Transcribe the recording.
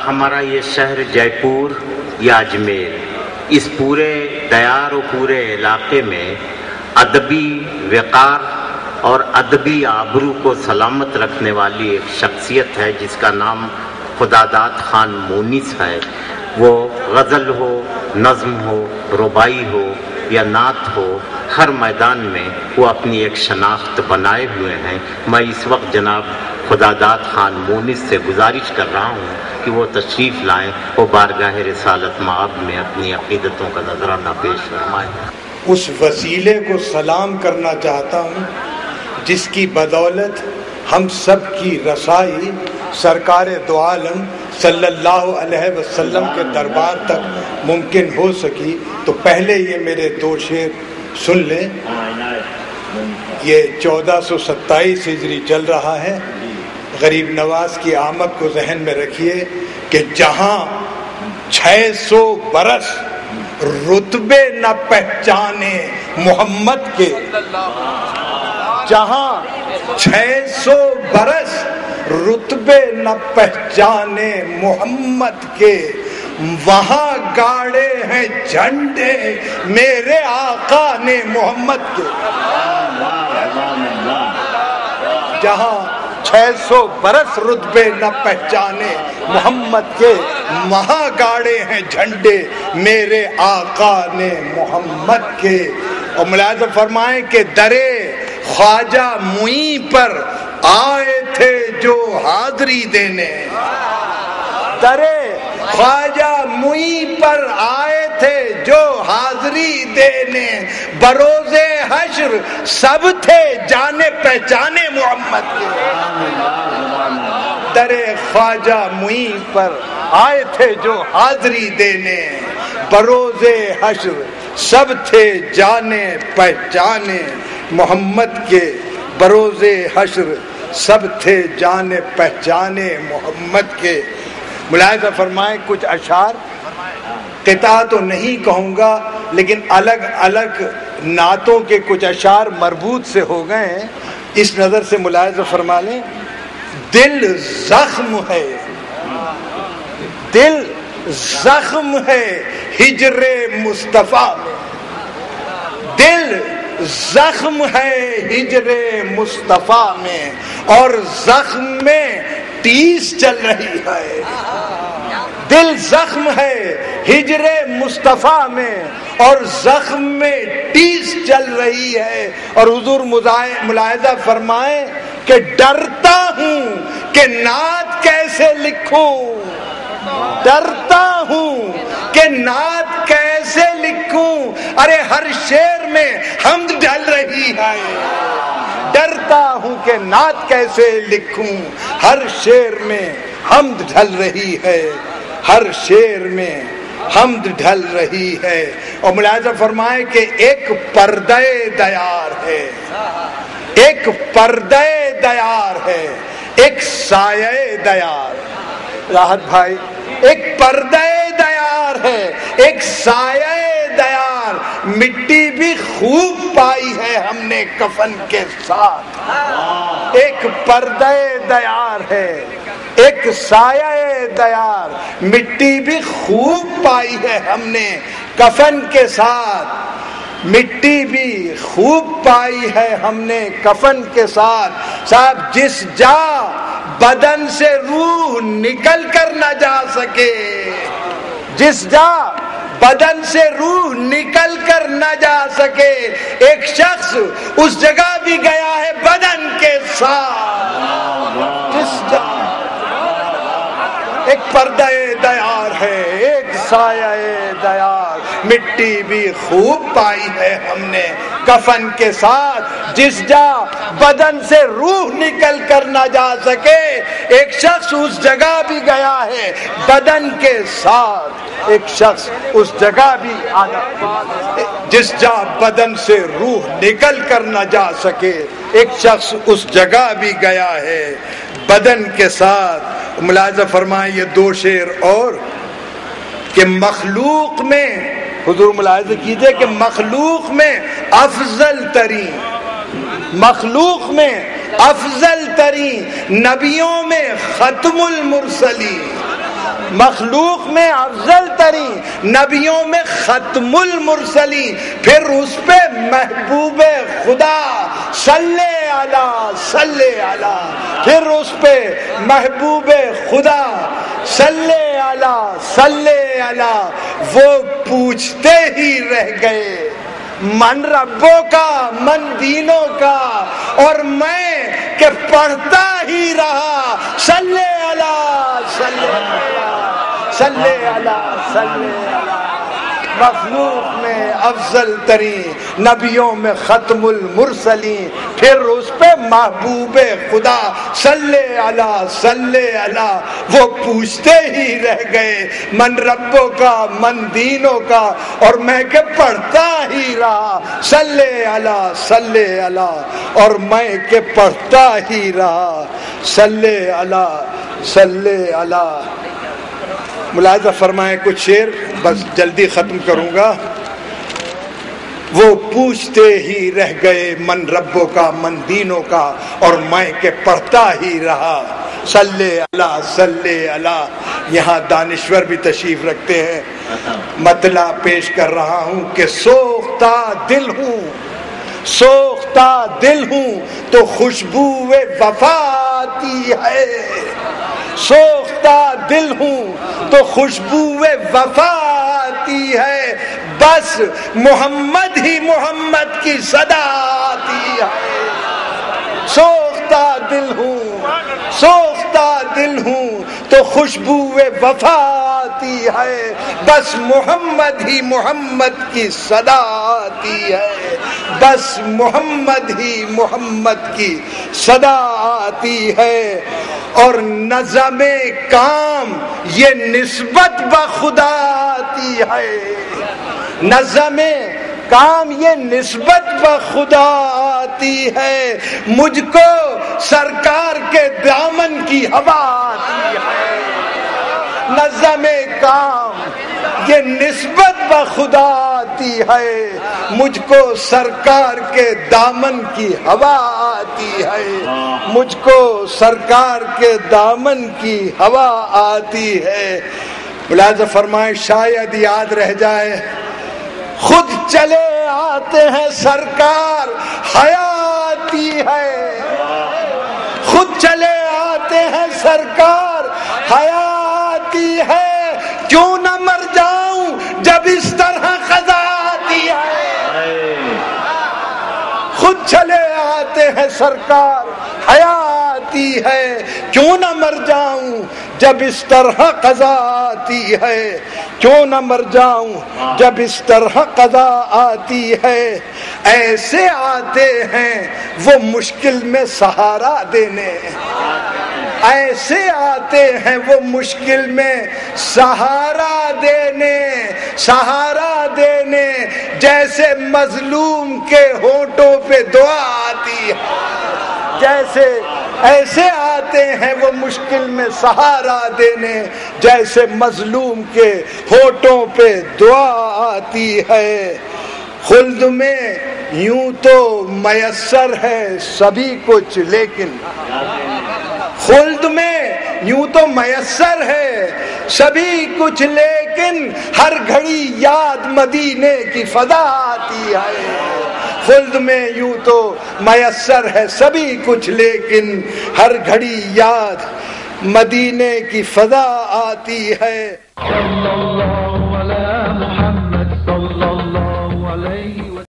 ہمارا یہ شہر جے پور یا اجمیر، اس پورے دیار و پورے علاقے میں ادبی وقار اور ادبی آبرو کو سلامت رکھنے والی ایک شخصیت ہے جس کا نام خداداد خان مونس ہے۔ وہ غزل ہو، نظم ہو، ربائی ہو یا نعت ہو، ہر میدان میں وہ اپنی ایک شناخت بنائے ہوئے ہیں۔ میں اس وقت جناب خداداد خان مونس سے گزارش کر رہا ہوں کہ وہ تشریف لائیں، وہ بارگاہ رسالت مآب میں اپنی عقیدتوں کا نذرانہ پیش فرمائیں۔ اس وسیلے کو سلام کرنا چاہتا ہوں جس کی بدولت ہم سب کی رسائی سرکار دو عالم صلی اللہ علیہ وسلم کے دربار تک ممکن ہو سکی۔ تو پہلے یہ میرے دو شعر سن لیں۔ یہ 1427 ہجری چل رہا ہے۔ غریب نواز کی آمد کو ذہن میں رکھیے کہ جہاں 600 برس رتبے نہ پہچانے محمد کے، جہاں 600 برس رتبے نہ پہچانے محمد کے، وہاں گاڑے ہیں جھنڈے میرے آقا نے محمد کے۔ جہاں 600 برس رتبے نہ پہچانے محمد کے، وہاں گاڑے ہیں جھنڈے میرے آقا نے محمد کے۔ اور ملاحظہ فرمائیں کہ درے خواجہ معین پر آئے تھے جو حاضری دینے، درے خواجہ معین پر آئے تھے جو حاضری دینے، بروز حشر سب تھے جانے پہچانے محمد کے۔ درے خواجہ معین پر آئے تھے جو حاضری دینے، بروز حشر سب تھے جانے پہچانے محمد کے، بروز حشر سب تھے جانے پہچانے محمد کے۔ ملاحظہ فرمائیں کچھ اشعار، قطعہ تو نہیں کہوں گا لیکن الگ الگ نعتوں کے کچھ اشعار مربوط سے ہو گئے ہیں، اس نظر سے ملاحظہ فرما لیں۔ دل زخم ہے، دل زخم ہے ہجر مصطفیٰ میں، دل زخم ہے ہجر مصطفیٰ میں، اور زخم میں ٹیس چل رہی ہے۔ دل زخم ہے ہجر مصطفیٰ میں اور زخم میں ٹیس چل رہی ہے۔ اور حضور ملاحظہ فرمائیں کہ ڈرتا ہوں کہ نعت کیسے لکھوں، ڈرتا ہوں کہ نعت کیسے لکھوں، ارے ہر شعر میں حمد ڈھل رہی ہے، ڈرتا ہوں کہ نعت کیسے لکھوں، ہر شعر میں حمد ڈھل رہی ہے، ہر شعر میں حمد ڈھل رہی ہے۔ اور ملاحظہ فرمائے کہ ایک پردہ دیار ہے، ایک پردہ دیار ہے، ایک سایہ دیار، راحت بھائی ایک پردہ دیار ہے، ایک سایہ دیار، مٹی بھی خوب پائی ہے ہم نے کفن کے ساتھ۔ ایک پردہ دیار ہے، ایک سایہ دیار، مٹی بھی خوب پائی ہے ہم نے کفن کے ساتھ، مٹی بھی خوب پائی ہے ہم نے کفن کے ساتھ۔ صاحب جس جا بدن سے روح نکل کر نہ جا سکے، جس جا بدن سے روح نکل کر نہ جا سکے، ایک شخص اس جگہ بھی گیا ہے بدن کے ساتھ۔ جس جا ایک پردہ دیار ہے، ایک سایہ دیار، مٹی بھی خوب پائی ہے ہم نے کفن کے ساتھ۔ جس جا بدن سے روح نکل کر نہ جا سکے، ایک شخص اس جگہ بھی گیا ہے بدن کے ساتھ، ایک شخص اس جگہ بھی آنا، جس جا بدن سے روح نکل کر نہ جا سکے، ایک شخص اس جگہ بھی گیا ہے بدن کے ساتھ۔ ملاحظہ فرمائیں یہ دو شعر اور کہ مخلوق میں، حضور ملاحظہ کیجئے کہ مخلوق میں افضل ترین، مخلوق میں افضل ترین، نبیوں میں ختم المرسلین، مخلوق میں افضل ترین، نبیوں میں ختم المرسلین، پھر اس پہ محبوب خدا صلی علی، پھر اس پہ محبوب خدا صلی علی، وہ پوچھتے ہی رہ گئے من ربوں کا من دینوں کا، اور میں کہ پڑھتا ہی رہا صلی علی، مخلوق میں افضل ترین، نبیوں میں ختم المرسلین، پھر اس پہ محبوب خدا صلی علی، وہ پوچھتے ہی رہ گئے من ربوں کا من دینوں کا، اور میں کہ پڑھتا ہی رہا صلی علی، اور میں کہ پڑھتا ہی رہا صلی علی۔ ملاحظہ فرمائیں کچھ شعر، بس جلدی ختم کروں گا۔ وہ پوچھتے ہی رہ گئے من ربوں کا من دینوں کا، اور میں کہ پڑھتا ہی رہا صلی علی۔ یہاں دانشور بھی تشریف رکھتے ہیں، مطلع پیش کر رہا ہوں کہ سوختہ دل ہوں تو خوشبو وفا آتی ہے، سوختہ دل ہوں تو خوشبو وفا آتی ہے، بس محمد ہی محمد کی صدا آتی ہے۔ سوختہ دل ہوں تو خوشبو وفا آتی ہے، بس محمد ہی محمد کی صدا آتی ہے، بس محمد ہی محمد کی صدا آتی ہے۔ اور نظم کام یہ نسبت بخدا آتی ہے، نظم کام یہ نسبت بخدا آتی ہے، مجھ کو سرکار کے دامن کی ہوا آتی ہے۔ نظم کام یہ نسبت بخدا آتی ہے، مجھ کو سرکار کے دامن کی ہوا آتی ہے، مجھ کو سرکار کے دامن کی ہوا آتی ہے۔ ملاحظہ فرمائیں، شاید یاد رہ جائے، خود چلے آتے ہیں سرکار حیاتی ہے، خود چلے آتے ہیں سرکار حیاتی ہے، کیوں نہ مر جاؤں جب اس طرح قضا آتی ہے۔ خود چلے آتے ہیں سرکار حیاتی ہے، کیوں نہ مر جاؤں جب اس طرح قضا آتی ہے، کیوں نہ مر جاؤں جب اس طرح قضا آتی ہے۔ ایسے آتے ہیں وہ مشکل میں سہارا دینے، ایسے آتے ہیں وہ مشکل میں سہارا دینے، جیسے مظلوم کے ہونٹوں پہ دعا آتی ہے، جیسے ایسے آتے ہیں وہ مشکل میں سہارا دینے، جیسے مظلوم کے ہونٹوں پہ دعا آتی ہے۔ خلد میں یوں تو میسر ہے سبھی کچھ، لیکن خلد میں یوں تو میسر ہے سبھی کچھ، لیکن ہر گھڑی یاد مدینے کی فضا آتی ہے۔ خلد میں یوں تو میسر ہے سبھی کچھ، لیکن ہر گھڑی یاد مدینے کی فضا آتی ہے۔ صلی اللہ علی محمد صلی اللہ علیہ